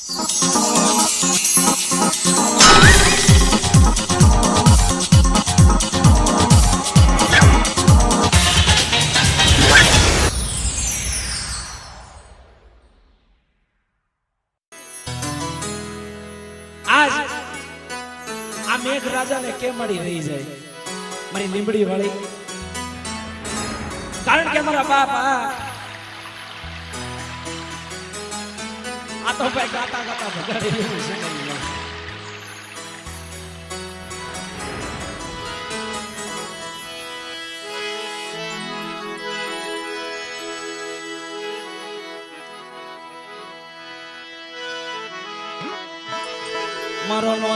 આજ આ મેઘ રાજાને કેમ મળી રહી જાય મારી લીંબડી વાળી કારણ કે મારા બાપ આ તો ભાઈ ગાતા ગાતા બગાડી રહ્યું છે મારો નો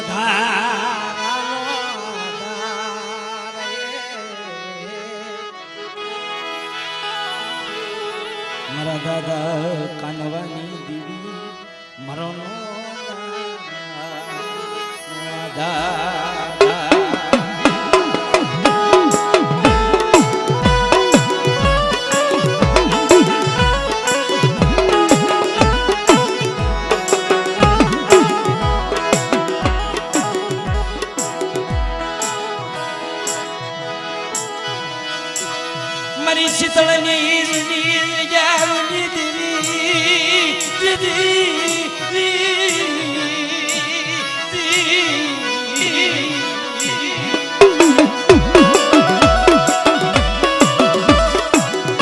મારા દાદા કાનવાની દીવી મારો નો મારી શીતળની જાવની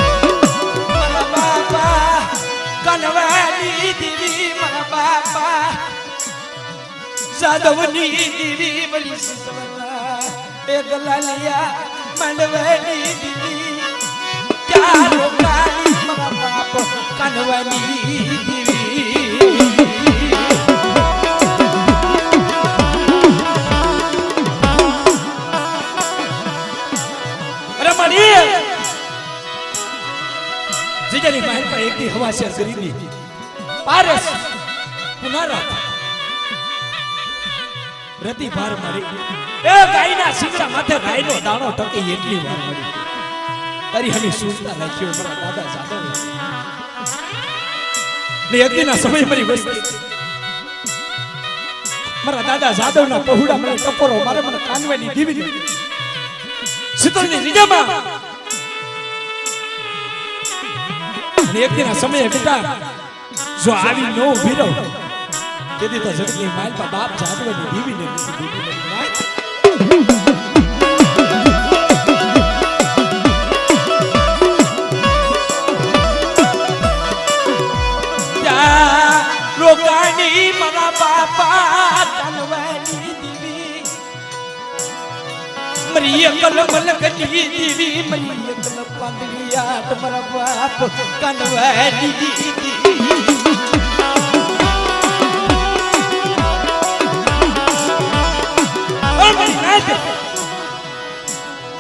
મારા બાપા કનવાની દીવી મારા બાપા સાધવની દીવી બલી શીતળના એ ગલાલિયા મંડવાની દીવી મારા બાપ કાનવાની જીજાની માહિર પર એકથી હવા શેર કરી દી પારસ પુનારા રતિ ભાર મારી એ ગાયના સિંગડા માથે ગાયનો દાણો ટકે એટલી વાર મળી તારી હમી સુનતા રાખ્યો મારા દાદા જાદવ ને એકદીના સમય મારી વસ્તી મારા દાદા જાદવના પહોળા મને ટપોરો મારે મને કાનવાની દીવી શીતળની રીજામાં ને એકદીના સમયે બેટા જો આવી નો ઉભી રહો તેથી તો જગતની માલ પર બાપ જાદવની દીવીને રોગાની મારા બાપા કાનવાની દીવી મરી અકલ મલકની દીવી મરી અકલ પાંદલિયા તમારા બાપ કાનવાની દીવી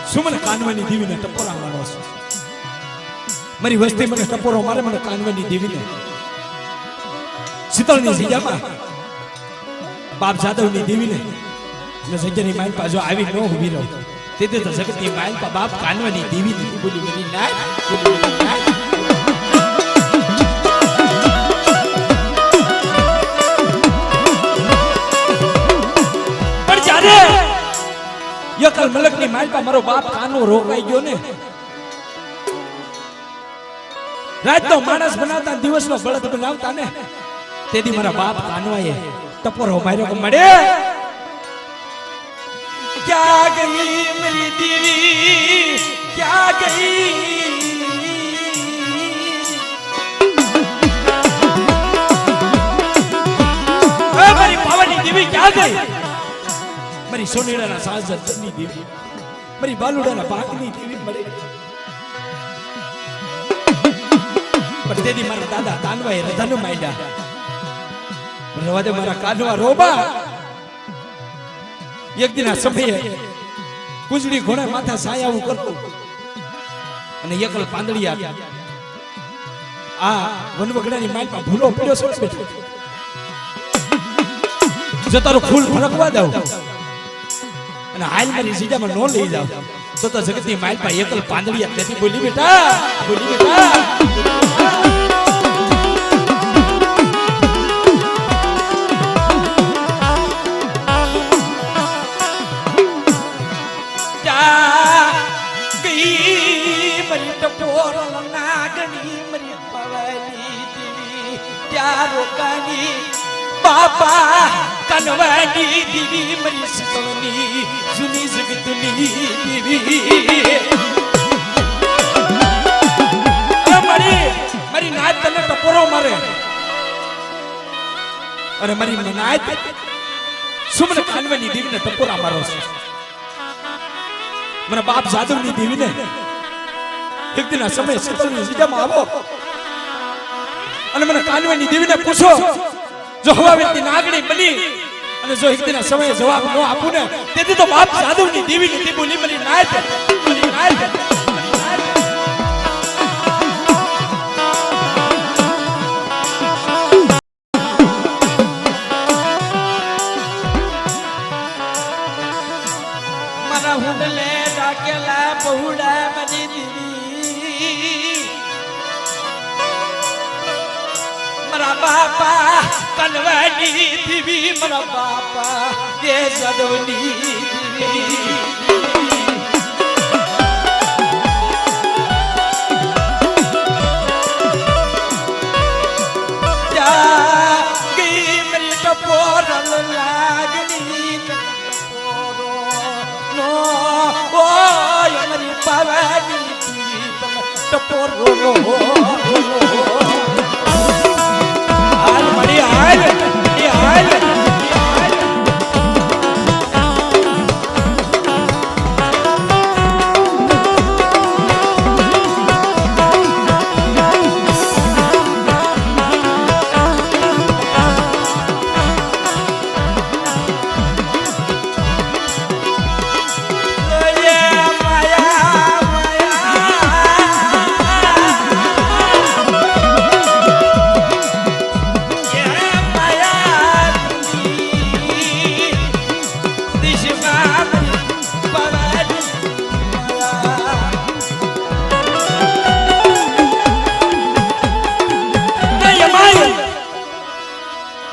સુમન કાનવાની દીવીને ટપોરા મારો છું મારી વસ્તી મને ટપોરો મારે મને કાનવાની દીવીને શીતળની જીજામાં બાપ જાદવની દેવીને ને જગ્યાની માઇલ પા જો આવી ન ઉભી રહો તેથી તો જગતની માઇલ પા બાપ કાનવાની દેવી નથી બોલી બની ના પણ જ્યારે યકલ મલકની માઇલ પા મારો બાપ કાનો રોકાઈ ગયો ને રાતનો માણસ બનાવતા દિવસનો બળદ બનાવતા ને તેથી મારા બાપ કાનવાએ ટપોરો માર્યો કે મળે ક્યાં ગઈ મેરી દીવી ક્યાં ગઈ મારી પાવાની દીવી ક્યાં ગઈ મારી સોનેડાના સાજની દીવી મારી બાલુડાના પાકની દીવી મળે પણ તેથી મારા દાદા કાનવાએ રધાનું માંડ્યા રવા દે મારા કાનવા રોબા એક દિન આ સમયે કુંજડી ઘોડા માથા સાયાવું કરતો અને એકલ પાંદડિયા આ વનવગડાની માલ પર ભૂલો પડ્યો છે બેઠો જો તારું ફૂલ ફરકવા દઉં અને હાલ મારી સીધામાં નો લઈ જાવ તો જગતની માલ પર એકલ પાંદડિયા તેથી બોલી બેટા નાગણી મરી પવની દીવી ત્યાં રોકાની બાપા કનવાની દીવી મરી સતવની જૂની જગતની દીવી મારી નાત તને ટપોરો મારે અને મારી નાત સુમન કાનવાની દેવીને ટપોરા મારો છે મારા બાપ જાદવની દેવીને એક દિન આ સમય શીતળની જગ્યામાં આવો અને મને કાનવાની દેવીને પૂછો જો હવાવેતી નાગણી બની અને જો એક દિન આ સમયે જવાબ ન આપું ને તેથી તો બાપ જાદવની દેવીની તે બોલી મારી નાત બાપા કનવાની દીવી મારા બાપા એ સદવની દીવી જા ગઈ મારી ટપોરલ લાગણી ટપોરો નો ઓય મારી પાવાની દીવી ટપોરો નો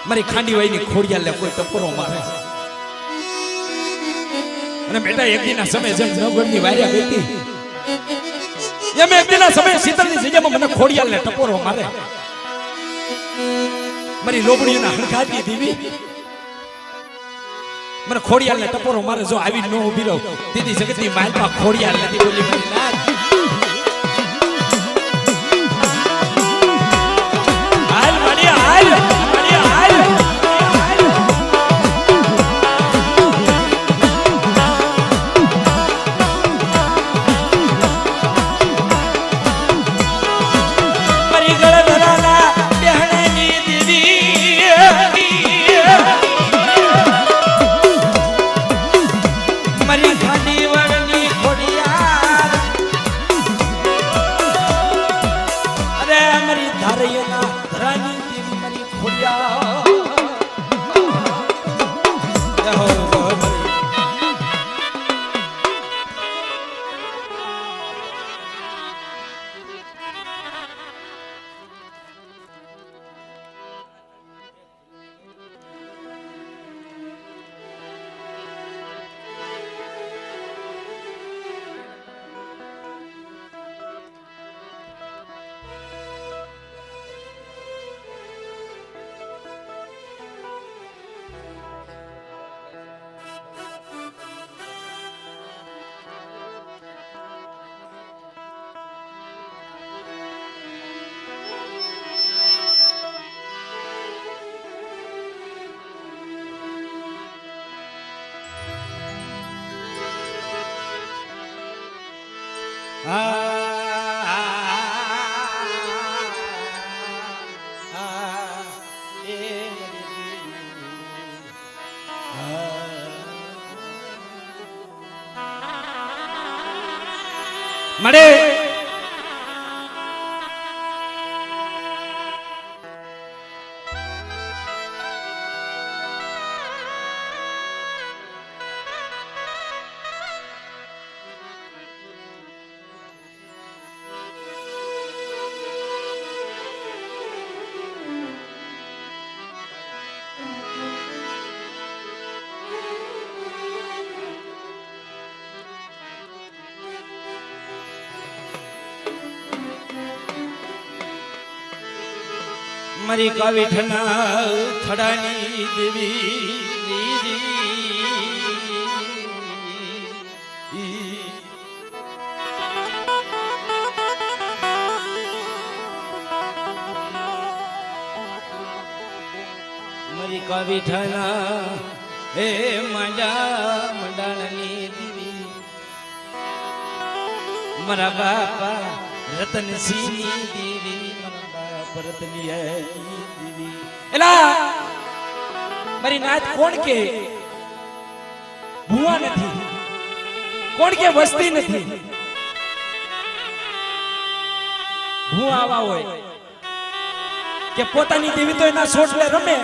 મારી ખાંડી વાયની ખોડિયા લે કોઈ ટપોરો મારે અને બેટા એક દિનના સમય જેમ નવગણની વાર્યા બેટી એમ એક દિનના સમય શીતળની જગ્યામાં મને ખોડિયા લે ટપોરો મારે મારી લોબડીઓના હણકાતી દેવી મને ખોડિયા લે ટપોરો મારે જો આવી ન ઊભી રહો દીદી જગતની માલમાં ખોડિયા નથી બોલી મારી નાથ હાલ મારી હાલ મળે મારી કાવીઠના થડાની દેવી મારી કાવીઠના હે મંડા મંડાણની દેવી મારા બાપા રતનસિંહની દેવી એલા મારી નાત કોણ કે ભુવા નથી, કોણ કે વસ્તી નથી. ભુવા આવા હોય કે પોતાની દેવી તો એના સોટલે રમે,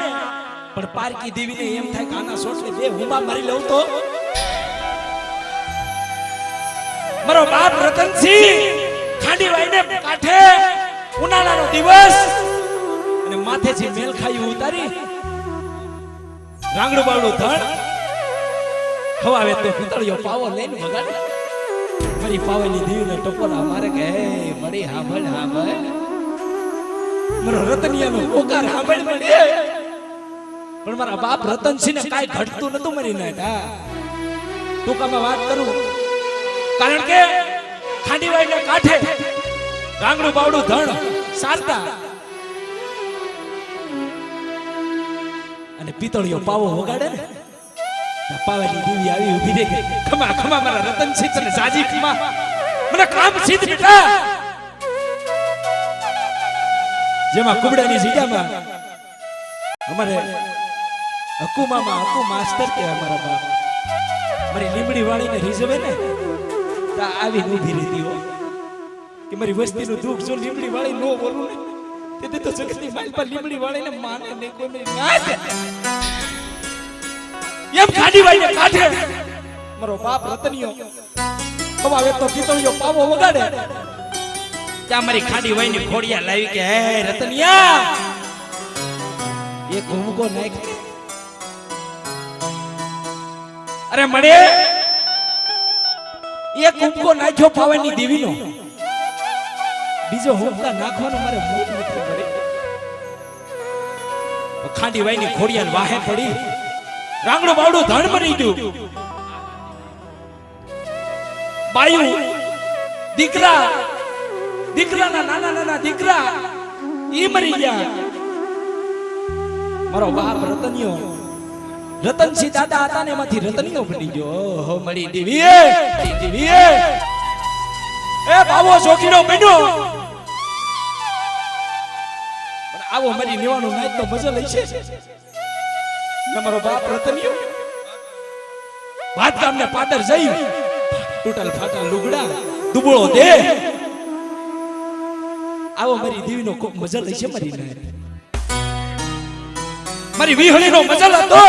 પણ પારકી દેવીને એમ થાય કે આના સોટલે બે હુંબા મારી લઉં તો. મારો બાપ રતનસિંહ ખાંડી વાઈને કાંઠે ઉનાળાનો દિવસ અને માથેથી મેલ ખાયું ઉતારી રાંગડું બાવડું ધણ ખવાવે તો પિતળિયો પાવો લઈને વગાડે. મારી પાવેલી દેવીને ટપોરા મારે કે હે મળી હાંભળ હાંભળ મારો રતનિયાનો પોકાર હાંભળ મળે. પણ મારા બાપ રતનસિંહને કાંઈ ઘટતું નતું મારી નાટા. ટૂંકામાં વાત કરું, કારણ કે ખાંડીવાઈને કાંઠે રાંગડું બાવડું ધણ સારતા અને પિતળિયો પાવો વગાડે ને, પાવાની દેવી આવી ઊભી રહે કે ખમા ખમા મારા રતનસિંહ તને જાજી ખમા, મને કામ સિદ્ધ બેટા. જેમાં કુબડાની જગ્યામાં અમારે હકુ મામા હકુ માસ્ટર કે અમારા બાપ મારી લીમડી વાળીને રીઝવે ને આવી ઊભી રહેતી હોય કે મારી વસ્તીનું દુઃખ જો લીમડી વાળી નો બોલું ને તે તો જગતની માલ પર લીમડી વાળીને માને ને કોઈ ના દે. એમ ખાડી વાઈને કાઢે મારો બાપ રતનિયો ખવાવે તો પિતળિયો પાવો વગાડે. ત્યાં મારી ખાડી વાઈની ખોડિયા લાવી કે હે રતનિયા એક હુમકો નાખ. અરે મળે એક હુમકો નાખ્યો પાવાની દેવીનો, બીજો હુમકા નાખવાનો મારે મૂડ નથી પડે. ખાંડી વાઈની ખોડિયાને વાહે પડી રાંગડું બાવડું ધણ મરી ગયું. બાયુ દીકરાના નાના નાના દીકરા ઈ મરી ગયા. મારો બાપ રતનિયો રતનસિંહ દાદા હતા ને એમાંથી રતનિયો બની ગયો. ઓહો મળી દેવી દેવી એ બાવો જોખીનો બન્યો. પણ આવો મરી લેવાનું નાય તો મજા લઈ છે. મારો બાપ રતનિયો વાત ગામને પાદર જઈ ટોટલ ફાટા લુગડા દુબળો દે આવો મારી દેવીનો ખૂબ મજા લઈ છે. મારી નાય મારી વિહળીનો મજા હતો.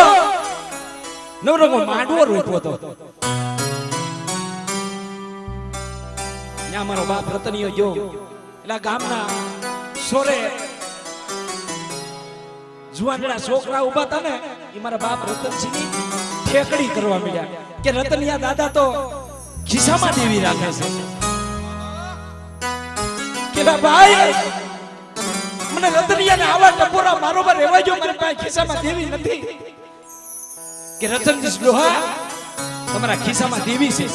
નવરંગો માંડવો રોપ્યો હતો. ત્યાં મારો બાપ રતનિયો ગયો એટલે ગામના સોરે જુવાનડા છોકરા ઉભા હતા ને એ મારા બાપ રતનસિંહની ઠેકડી કરવા મળ્યા કે રતનિયા દાદા તો ખિસ્સામાં દેવી રાખે છે કે ભાઈ મને રતનિયાને આવા ટપોરા મારોબાર રહેવા જો, મારી પાસે ખિસ્સામાં દેવી નથી. કે રતનજી ડોહા તમારા ખિસ્સામાં દેવી છે.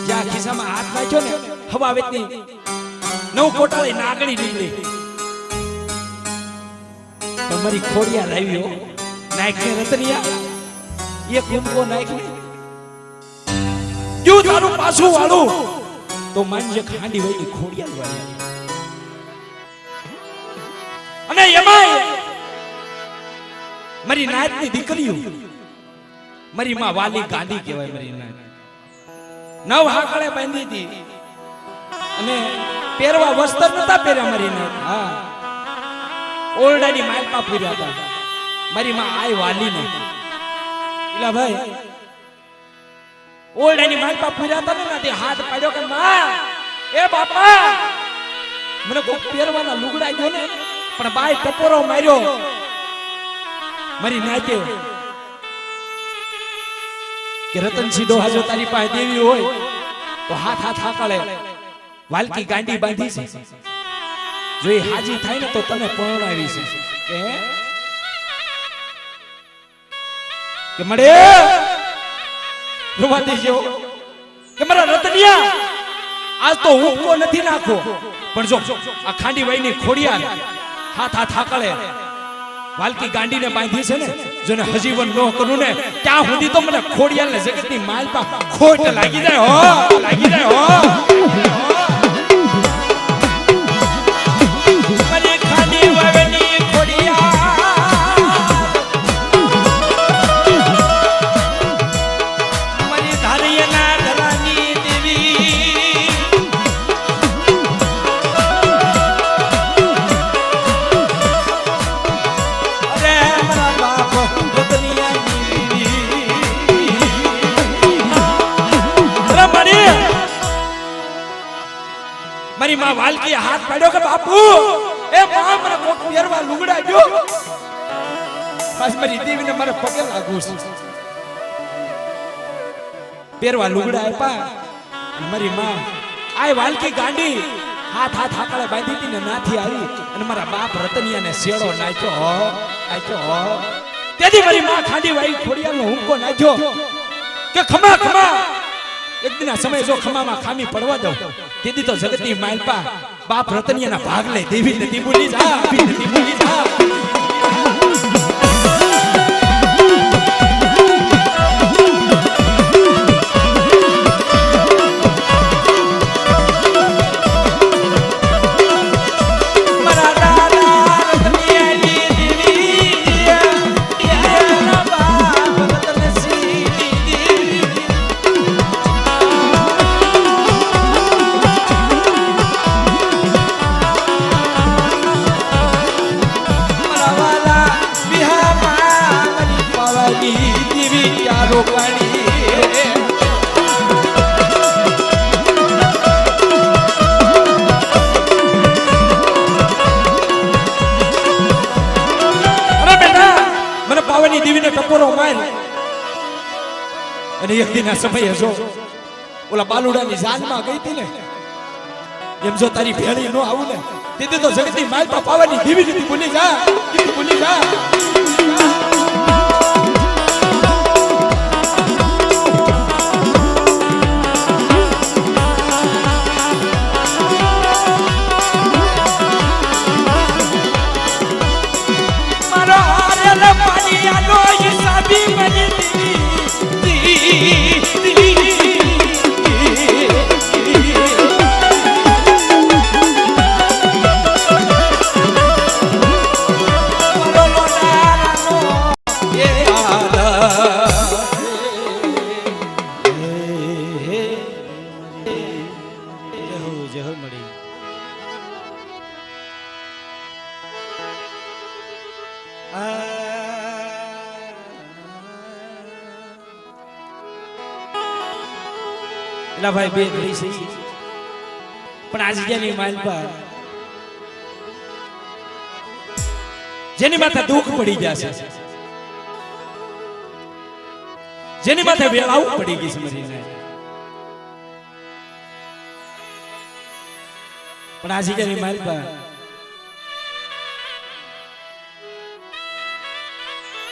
જ્યાં ખિસ્સામાં હાથ નાખ્યો ને હવા વેતની 9 કોટાળી નાગણી નીકળી. તમારી ખોડિયા લાવ્યો નાખે રતનિયા એક હુમકો નાખે જો તારું પાછું વાળું તો માનજે ખાંડી વઈની ખોડિયા વાળી. અને એમાંય મારી નાતની દીકરીઓ મારી માં વાલી ગાંધી કહેવાય. મારી નાત 9 હાકળે બાંધી હતી અને પહેરવા વસ્ત્ર નતા પહેર્યા મારી નાત. હા ઓરડાની માલપા ફર્યા હતા. મારી માં આય વાલી ને એલા ભાઈ ઓરડાની માલપા ફર્યા હતા ને તે હાથ પાડ્યો કે માં એ બાપા મને કોઈ પહેરવાના લુગડા ગયો ને, પણ બાય ટપોરો માર્યો મારી નાતે કે રતનસિંહ ડોહા જો તારી પાસે દેવી હોય તો હાથ હાથ હાકળે વાલકી ગાંડી બાંધી છે. જો એ હાજી થાય ને તો તને પરણાવી છે કે મળે રૂવા દેજો કે મારા રતનિયા આજ તો હું કો નથી નાખો પણ જો આ ખાંડી વાઈની ખોડિયાર હાથ હાકળે વાલકી ગાંડીને બાંધી છે ને જોને હજીવન ન કરું ને ત્યાં સુધી તો મને ખોડિયારને જગતની માલપા ખોટ લાગી જાય હો મને ખાંડી વાઈની ખોડિયાર મારી ધારિયાના ધરાની દેવી મારી માં વાલકી હાથ પાડ્યો કે બાપુ એ માં મને કોક પહેરવા લુગડા જો બસ મારી દેવીને મારે પગે લાગુ છે પહેરવા લુગડા આપ્યા મારી માં આ વાલકી ગાંડી હાથ હાકળે બાંધી હતી ને નાથી આવી અને મારા બાપ રતનિયાને શેડો નાખ્યો તેથી મારી માં ખાંડી વાઈ ખોડિયારનો હુંકો નાખ્યો કે ખમા એક દિન આ સમય જો ખમામાં ખામી પડવા દઉં તેથી તો જગતની માલપા બાપ રતનિયાના ભાગ લે દેવી નથી બોલી જા દેવીને ટકોરો માર અને એક દિન આ સમયે જો ઓલા બાલુડાની જાનમાં ગઈ હતી ને એમ જો તારી ભેળી નો આવું ને તેથી તો જગતની માલપા પાવાની દેવી નથી ભૂલી જા ભાઈ બે ઘડી છે પણ આ જગ્યાની માલપા જેની માથે દુઃખ પડી જશે જેની માથે વેળાવું પડી ગઈ છે મરીને પણ આ જગ્યાની માલપા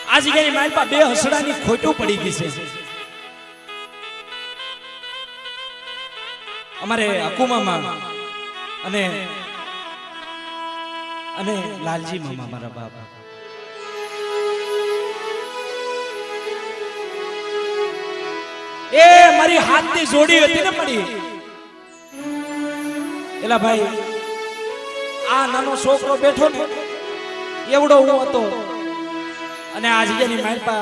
આ જગ્યાની માલપા બે હસડાની ખોટું પડી ગઈ છે અમારે અકુ મામા અને લાલજી મામા મારા બાપ એ મારી હાથની જોડી હતી ને પડી એલા ભાઈ આ નાનો છોકરો બેઠો ને એવડો હું હતો અને આ જગ્યાની માલપા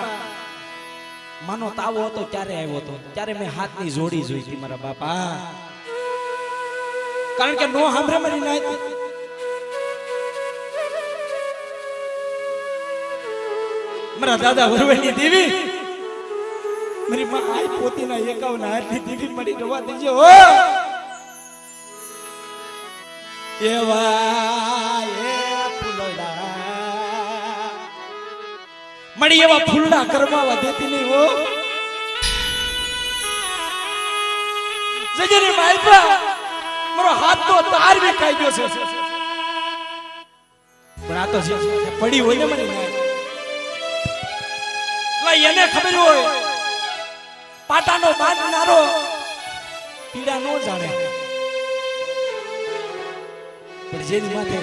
માનો તાવો હતો ત્યારે આવ્યો હતો ત્યારે મેં હાથની જોડી જોઈ હતી મારા બાપા કારણ કે નો સાંભળે મારી નાય મારા દાદા વરવેની દેવી મારી માં આઈ પોતીના 51 હાથની દેવી મળી રવા દેજો હો એવા એ ફૂલડા મળી એવા ફૂલડા કરવાવા દેતી નહીં હો જજરી માલપા મારો હાથ તો તાર વિખાઈ ગયો છે પણ આ તો જે પડી હોય ને મને એને ખબર હોય પાટાનો બાંધનારો પીડા નો જાણે, પણ જેની માથે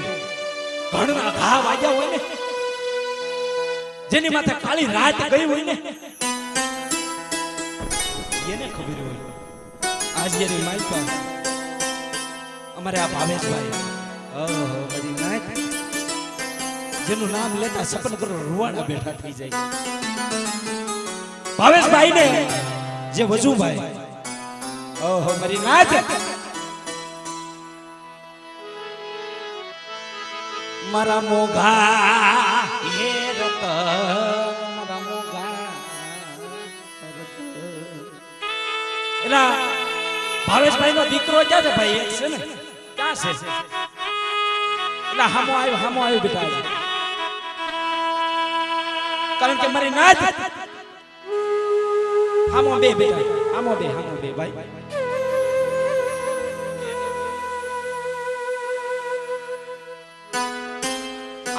ઘણના ઘા વાગ્યા હોય ને, જેની માથે કાળી રાત ગઈ હોય ને, એને ખબર હોય. આજ એની માલપા અમારે આ ભાવેશભાઈ, ઓહો બધી નાત, જેનું નામ લેતા સપન કરો રૂવાડા બેઠા થઈ જાય. ભાવેશભાઈ ને જે વજુભાઈ, ઓહો મારી નાત, મારા મોઘા હે રતન, મારા મોઘા એલા ભાવેશભાઈ નો દીકરો ક્યાં છે ભાઈ? એક છે ને, ક્યાં છે? એલા હામો આવ્યો બેટા, કારણ કે મારી નાત હામો બે બેટા, હામો બે ભાઈ.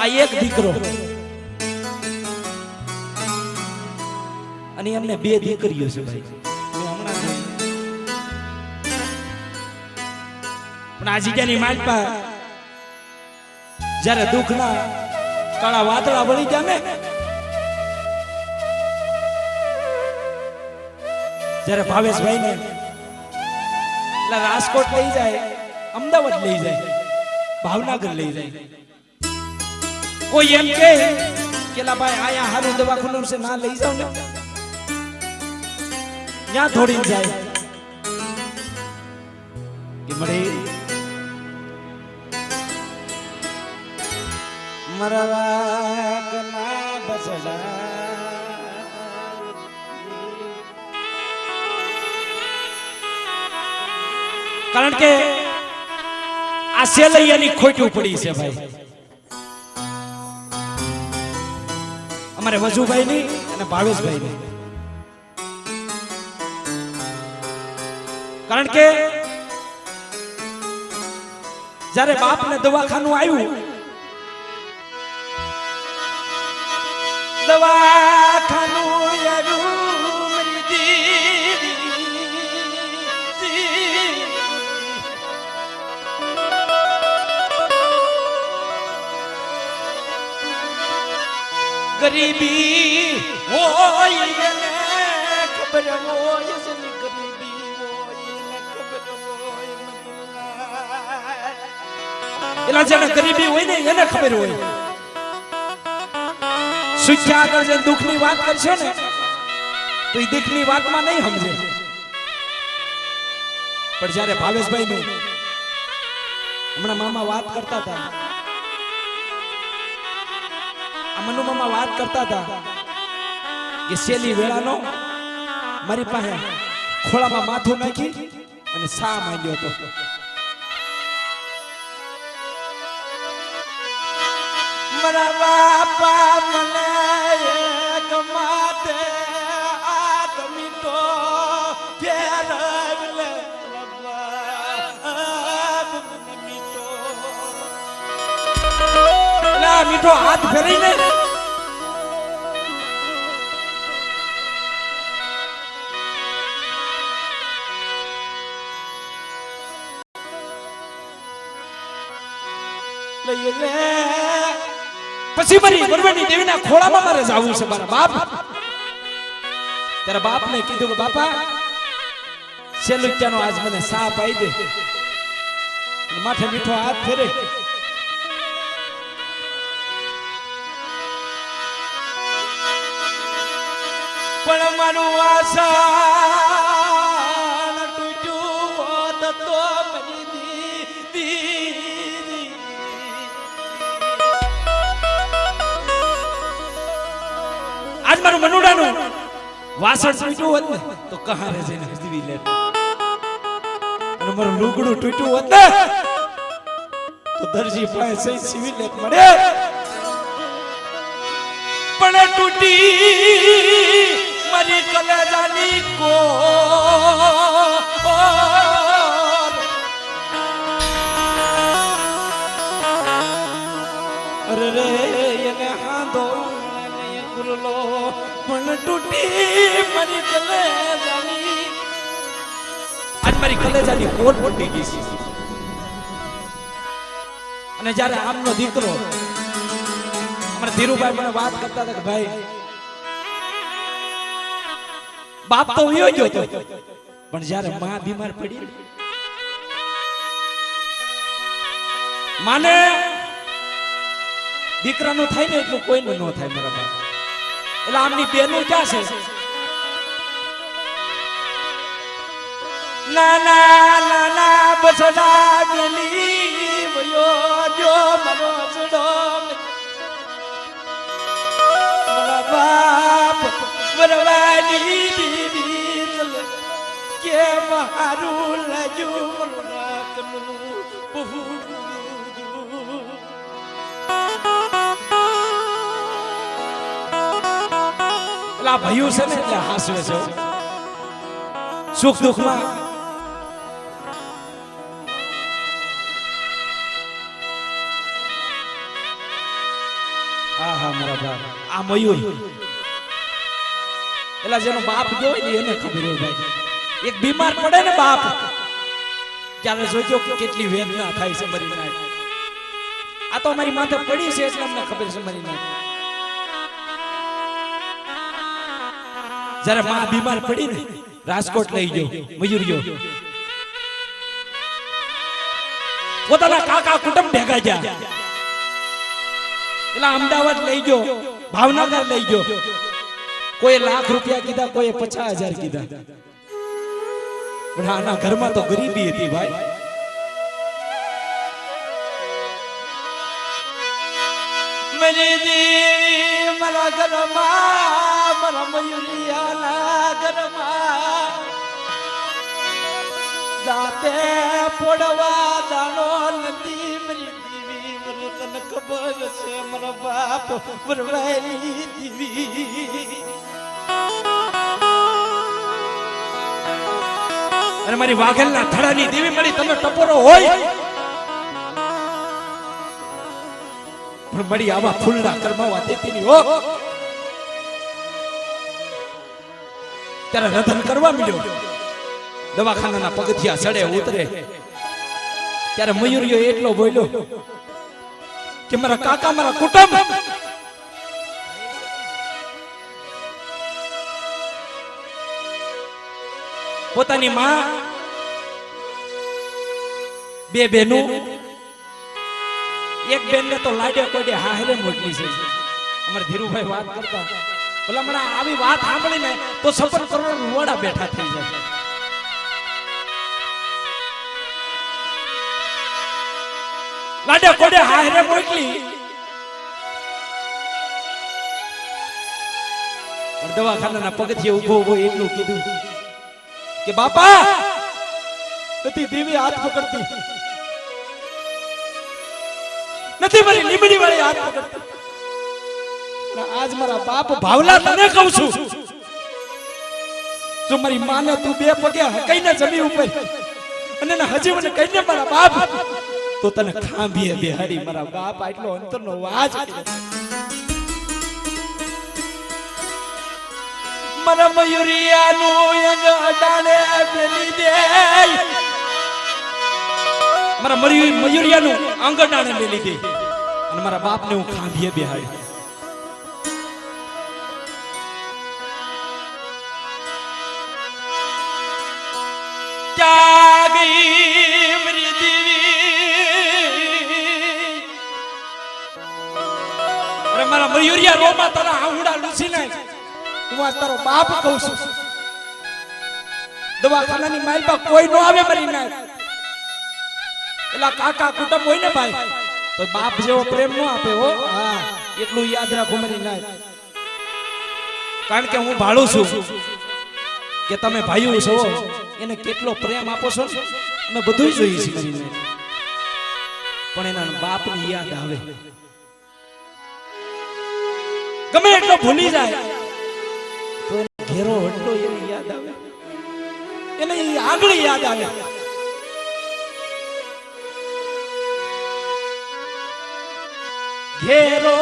આ એક દીકરો અને એમને બે દીકરીઓ છે ભાઈ. પણ આ જગ્યાની માલપા જ્યારે દુઃખના કાળા વાદળા વળી જાય ને, જ્યારે ભાવેશભાઈ ને રાજકોટ લઈ જાય, અમદાવાદ લઈ જાય, ભાવનગર લઈ જાય, કોઈ એમ કે ભાઈ આયા હારું દવાખાનું છે ના લઈ જાવ ને, ત્યાં થોડી જાય કે મળે મરવા કના બસડા. કારણ કે આ સેલૈયાની ખોટું પડી છે ભાઈ, અમારે વજુભાઈ ની અને ભાવેશભાઈ ની. કારણ કે જ્યારે બાપ ને દવાખાનું આવ્યું, દવાખાનું આવ્યું મારી દીદી, ગરીબી હોય એને ખબર હોય, ગરીબી હોય એને ખબર હોય, એલા જેને ગરીબી હોય ને એને ખબર હોય. સુખ્યા આગળ જે દુઃખની વાત કરશે ને તો એ દુઃખની વાતમાં નહીં સમજે. પણ જ્યારે ભાવેશભાઈ નું હમણાં મામા વાત કરતા હતા, મનુ મામા વાત કરતા હતા કે શેલી વેળાનો મારી પાસે ખોળામાં માથું નાખી અને સા માંગ્યો હતો. મારા બાપા મને એક માથે આદમી તો ફેરવલે, મીઠો હાથ ફેરીને પછી મારી બરબરની દેવીના ખોળામાં મારે જાવું છે મારા બાપ. તારા બાપ ને કીધું કે બાપા સેલુચ્યાનો આજ મને સા પાઈ દે, માથે મીઠો હાથ ફેરે. પણ મારું આશા તૂટ્યું હોત તો મારી દીદી, આજ મારું મનુડાનું વાસણ તૂટ્યું હોત ને તો કહારે જઈને જીવી લે, અને મારું લુગડું તૂટ્યું હોત ને તો દરજી પાસે સીવી લે મળે. પણ તૂટી મારી કલેજાની કોર, અરે રે પુરલો પણ તૂટી મારી કલેજાની આજ મારી કલેજાની કોટ ફૂટી ગઈ છે અને જ્યારે આમનો દીકરો અમારા ધીરુભાઈ મને વાત કરતા હતા કે ભાઈ બાપ તો વયો ગયો હતો પણ જ્યારે માં બીમાર પડી માને દીકરાનું થાય ને એટલું કોઈનું ન થાય મારા બાપ એટલે આમની બેનું ક્યાં છે નાના નાના બસડા ગલી વયો જો મનો સડો મારા બાપ વરવાની દીદી કે મારું લજુ રાખનું આ ભયું છે ને એટલે હાસવે છે સુખ દુઃખમાં આહા મારા બાપ આ મયુર એટલે જેનો બાપ ગયો હોય ને એને ખબર હોય ભાઈ એક બીમાર પડે ને બાપ ત્યારે જોજો કે કેટલી વેદના થાય છે મરી નાય આ તો અમારી માથે પડી છે એટલે અમને ખબર છે મરી નાય જ્યારે માં બીમાર પડી ને રાજકોટ લઈ ગયો મયુર ગયો પોતાના કાકા કુટુંબ ભેગા ગયા એટલે અમદાવાદ લઈ ગયો ભાવનગર લઈ ગયો કોઈ લાખ રૂપિયા કીધા કોઈ 50,000 કીધા પણ આના ઘરમાં તો ગરીબી હતી ભાઈ મેરી દેવી મારા ઘરમાં મારા મયુરિયાના ઘરમાં જાતે પડવા દાણો નથી મારી દેવી મને તને ખબર છે મારા બાપ પરવારી દેવી અને મારી વાઘેલના થડાની દેવી મળી તમે ટપોરો હોય પણ મળી આવા ફૂલના કરમાવા દેતી ની હો ત્યારે રધન કરવા મળ્યો દવાખાનાના પગથિયા ચડે ઉતરે ત્યારે મયુરિયો એટલો બોલ્યો કે મારા કાકા મારા કુટુંબ પોતાની માં બે બહેનો એક બેન ને તો લાડે કોડે હાહરે મોકલી છે અમાર ધીરુભાઈ વાત કરતા ભલા મને આવી વાત સાંભળીને તો 56 કરોડ રૂવાડા બેઠા થઈ જાય લાડે કોડે હાહરે મોકલી દવાખાનાના પગથિયે ઊભો એટલું કીધું કે બાપા નથી દેવી હાથ પકડતી નથી મારી લીમડી વાળી હાથ પકડતી આજ મારા બાપ ભાવલા તને કહું છું જો મારી માને તું બે પગે હકાઈને જમી ઉપર અને હજી મને કહીને મારા બાપ તો તને ખાંભીએ બેહાડી મારા બાપ આટલો અંતરનો વાજ મારા મયુરિયાનું અંગ અડાણે બેલી દે મારા મયુરિયાનું અંગ અડાણે બેલી દે અને મારા બાપને હું ખાંભીએ બેહાડી જાગી મારી દેવી અરે મારા મયુરિયા રોમાં તારા આહુડા લૂસી નાખ હું આ તારો બાપ કહું છું દવાખાનાની માલ પર કોઈ નો આવે મરી નાખ એલા કાકા કુટુંબ હોય ને ભાઈ તો બાપ જેવો પ્રેમ નો આપે હો હા એટલું યાદ રાખો મરી નાખ કારણ કે હું ભાળું છું કે તમે ભાઈઓ છો એને કેટલો પ્રેમ આપો છો અમે બધું જોઈએ છીએ મરી નાખ પણ એના બાપની યાદ આવે ગમે એટલો ભૂલી જાય ઘેરો હટલો એને યાદ આવે એને આગળ યાદ આવે ઘેરો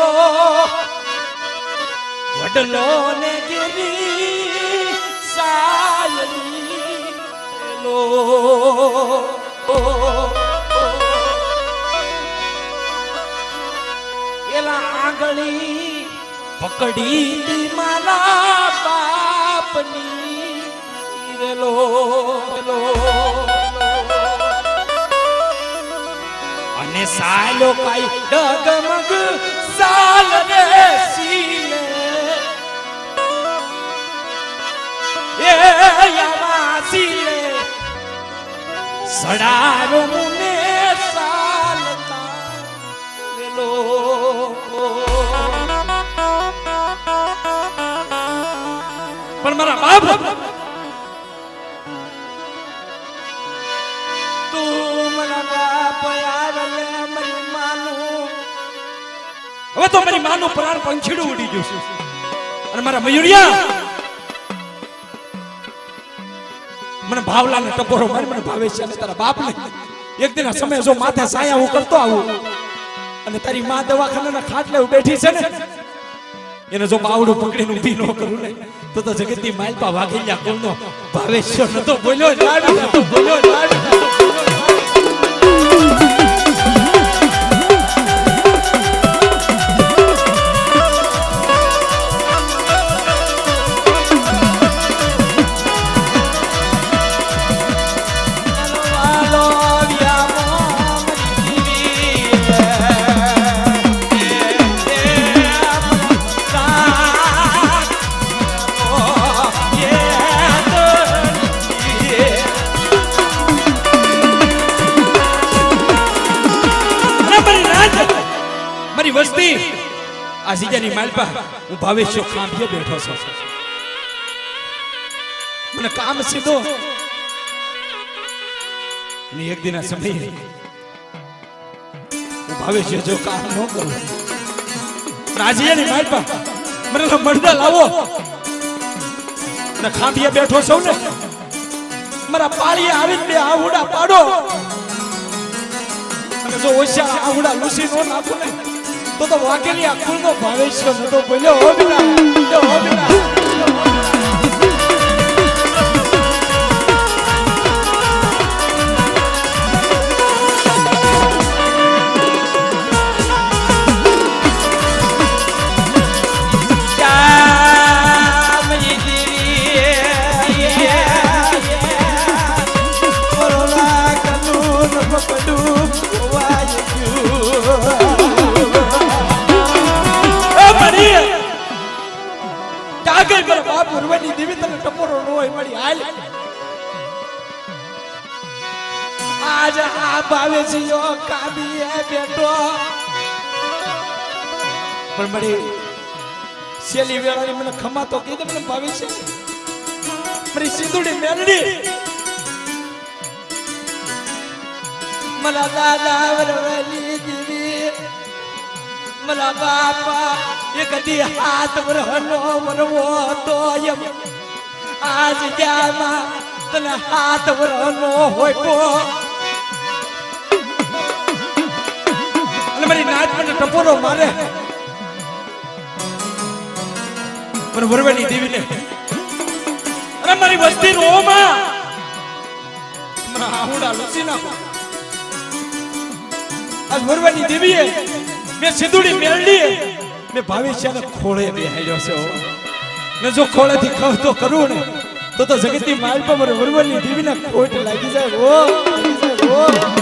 વડલો ને ગેરી સાયલી લો એલા આંગળી પકડી તી મારા બાપની રેલો અને સાલો કાઈ ડગમગ સાલ રે સીલે એ યાવા સીલે સડારો મુને સાલતા રેલો પણ મારા બાપ તું મારા બાપ યાર લે મારી માનું હવે તો મારી માનું પ્રાણ પંખીડું ઉડી ગયું છે અને મારા મયુરિયા મને ભાવલા ને ટપોરો મારી મને ભાવે છે અને તારા બાપ ને એક દિન સમય જો માથે સાયા હું કરતો આવું અને તારી માં દવાખાનાના ખાટલે બેઠી છે ને એને જો બાવડું પકડીને ઊભી ન કરું ને તો જગતની માલપા વાઘેલિયા કોણનો ભાવેશ્વર નતો બોલ્યો લાડુ નતો બોલ્યો લાડુ વસ્તી આ સીજાની માલપા હું ભાવેશ્યો ખાંભીએ બેઠો છું મને કામ સીધો ને એક દિન સમયે હું ભાવેશ્યો જો કામ ન કરું રાજીયાની માલપા મને મરદા લાવો ને ખાંભીએ બેઠો છું ને મારા પાળીએ આવી બે આહુડા પાડો અને જો ઓછા આહુડા લૂસી નો નાખો ને તો વાકેલી આ કુલનો ભાવેશ્વર નતો બોલ્યો હો બેટા હો બેટા આજ આ ભાવે છે યો કાબીએ બેટો પણ મળી શેલી વેળાની મને ખમા તો કીધે મને ભાવે છે મારી સિંદુડી મેલડી મલા દાદા વરવલી દીવી મલા બાપા એક દી હાથ વરહનો વરવો તો એમ આજ જામાં તને હાથ વરહનો હોય તો અને મારી નાચ મને ટપોરો મારે મને વરવેલી દેવીને અરે મારી વસ્તી રોમાં મને આહુડા લૂસી નાખો આજ વરવેલી દેવીએ મેં સિંદુડી મેળડી મેં ભાવેશ્યાને ખોળે બેહાડ્યો છે ને જો ખોળેથી ખવ તો કરું ને તો જગતની માલ પર મારે વરવેલી દેવીને ખોટ લાગી જાય ઓ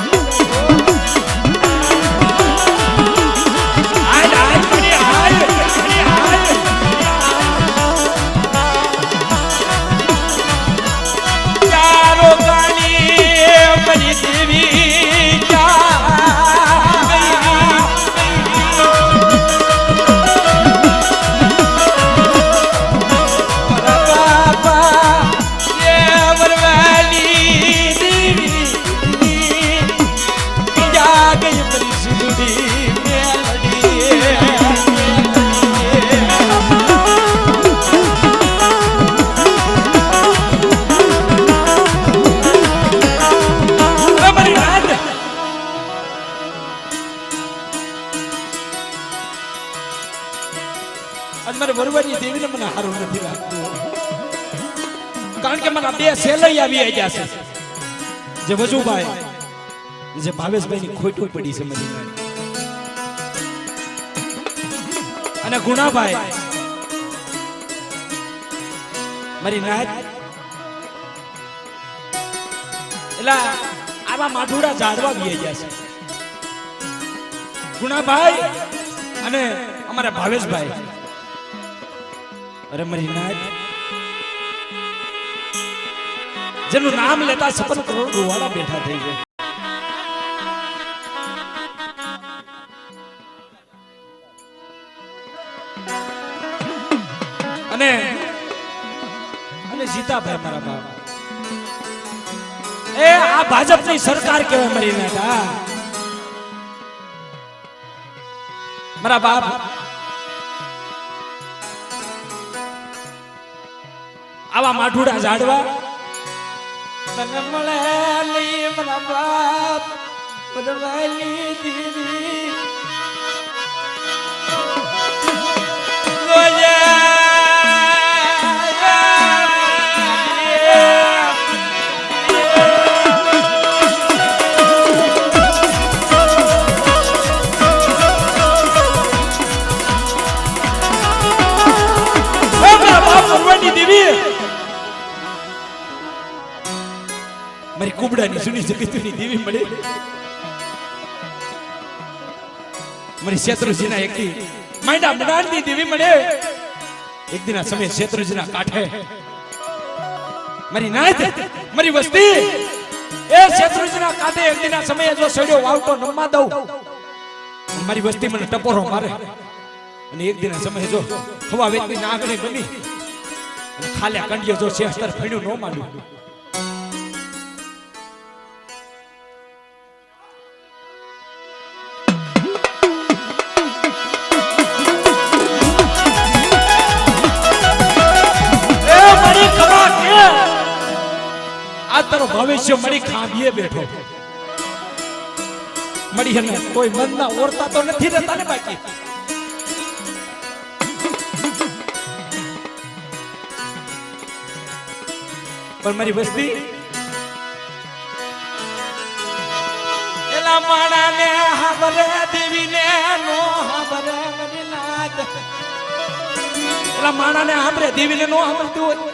ભગવતી દેવીને મને હારું નથી લાગતું, કારણ કે મારા બે સેલઈ આવી ગયા છે, જે વજુભાઈ જે ભાવેશભાઈ ની ખોટું પડી છે મને, અને ગુણાભાઈ મારી નાત, એટલે આવા માઠુડા ઝાડવા વી ગયા છે ગુણાભાઈ અને અમારા ભાવેશભાઈ. અરે મારી નાત, જેનું નામ લેતા 56 કરોડ રૂવાડા બેઠા થઈ ગયા. અને સીતાભાઈ મારા બાપ, એ આ ભાજપની સરકાર કહેવાય મારી નાતા મારા બાપ. આવા માઠુડા ઝાડવા તને મળે લઈ મારા બાપ બનવાલી દીદી મારી કુબડાની સુની જગતની દેવી મળે, મારી શેત્રુજીના એકથી માંડા મડાણની દેવી મળે. એક દિન આ સમય શેત્રુજીના કાંઠે મારી નાત, મારી વસ્તી એ શેત્રુજીના કાંઠે એક દિન આ સમયે જો સડ્યો વાવતો નમવા દઉં, મારી વસ્તી મને ટપોરો મારે. અને એક દિન આ સમયે જો હવા વેચની નાગણી બની અને ખાલ્યા કંડિયો જો શેસ્તર ફેડ્યું ન માંડ્યું. તારો ભવિષ્ય મળી ખાંભીએ બેઠો મળી, અને કોઈ મનના ઓરતા તો નથી રહેતા ને બાકી. પણ મારી વસ્તી એલા માણાને હાબરે દેવીને નો હાબરે મારી નાદ, એલા માણાને હાબરે દેવીને નો હાબરતું હોય.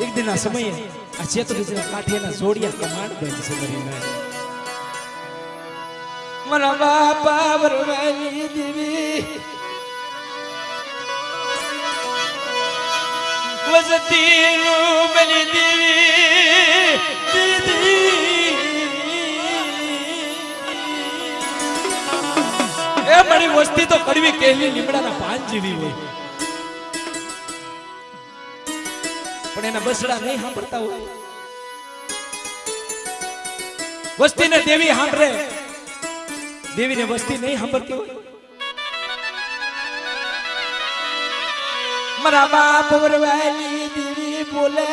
એક દિન આ સમયે આ શેત્રુજીના કાંઠેના જોડિયા કમાડ બની છે મારી નાત. મારા બાપા વરવાલી દેવી વસતીનું બની દેવી દીદી, એ મારી વસ્તી તો કડવી કેલી લીમડાના પાન જેવી હોય, પણ એના બસડા નહીં સાંભળતા હોય. વસ્તીને દેવી સાંભળે, દેવીને વસ્તી નહીં સાંભળતી હોય. મારા બાપ વરવાલી દેવી બોલે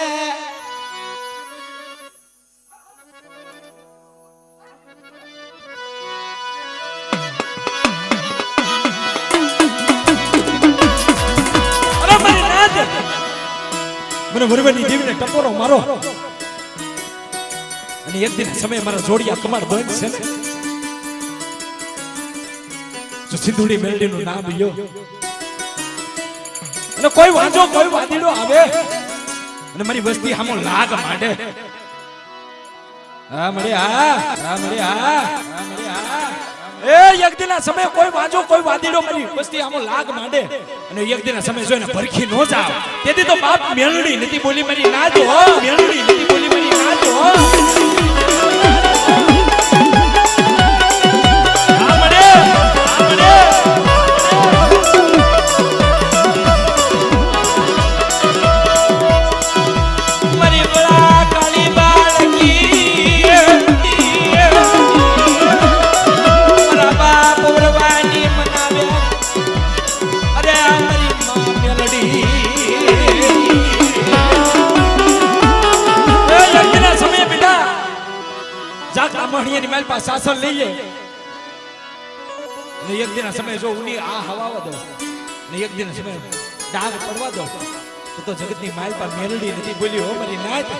મને વરવાની દેવીને ટપોરો મારો. અને એક દિન સમય મારા જોડિયા કમાડ બંધ છે ને, જો સિંધુડી મેલડીનું નામ લ્યો અને કોઈ વાંજો કોઈ વાદીડો આવે અને મારી વસ્તી સામો લાગ માંડે, હા મળે હા, હા મળે હા, હા મળે હા. એ એક દિન સમય કોઈ વાંજો કોઈ વાદીડો મારી વસ્તી આમો લાગ માંડે અને એક દિન સમય જોઈને ભરખી નો જાવ. તેથી તો બાપ મેલડી નથી બોલી મારી નાદ હો, મેલડી નથી બોલી મારી નાદ હો. મણિયાની માલ પાસે શાસન લઈએ ને એક દિન સમય જો ઉની આ હવા દો ને એક દિન સમય ડાઘ પડવા દો તો જગતની માલ પર મેલડી નથી બોલી હો મારી નાથ